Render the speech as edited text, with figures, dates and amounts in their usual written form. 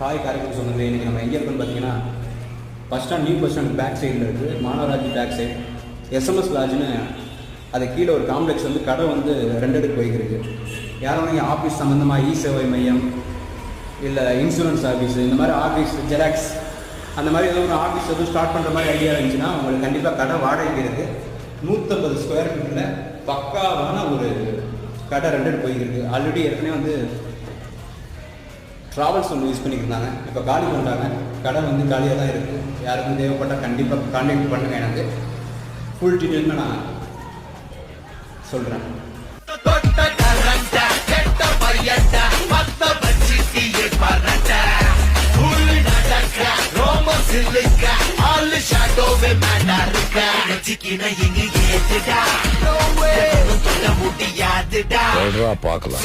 Hi Karaikudi சொன்னது. இன்றைக்கி நம்ம எங்கே இருக்குன்னு பார்த்தீங்கன்னா bus stand, new bus stand back சைடில் இருக்குது, மாநகராட்சி பேக் சைடு எஸ்எம்எஸ் லாட்ஜ்னு. அது கீழே ஒரு காம்ப்ளெக்ஸ் வந்து கடை வந்து ரெண்டடுக்கு போய்க்கிருக்கு. யாரும் நீங்கள் ஆஃபீஸ் சம்மந்தமாக இ சேவை மையம் இல்லை இன்சூரன்ஸ் ஆஃபீஸு, இந்த மாதிரி ஆஃபீஸ் ஜெராக்ஸ் அந்த மாதிரி ஏதோ ஒரு ஆஃபீஸ் எதுவும் ஸ்டார்ட் பண்ணுற மாதிரி ஐடியா இருந்துச்சுன்னா உங்களுக்கு கண்டிப்பாக கடை வாடகைக்கு இருக்குது. 150 ஸ்கொயர் ஃபீட்டில் பக்காவான ஒரு கடை ரெண்டடுக்கு போய்க்கிருக்கு. ஆல்ரெடி ஏற்கனவே வந்து ட்ராவல்ஸ் ஒன்று யூஸ் பண்ணியிருந்தாங்க, இப்போ காலி பண்ணுறாங்க. கடை வந்து காலியாக தான் இருக்குது. யாருக்கும் தேவைப்பட்டால் கண்டிப்பாக கான்டாக்ட் பண்ணுங்கள். எனக்கு ஃபுல் டீட்டெயிலுமே நான் சொல்கிறேன். பார்க்கலாம்.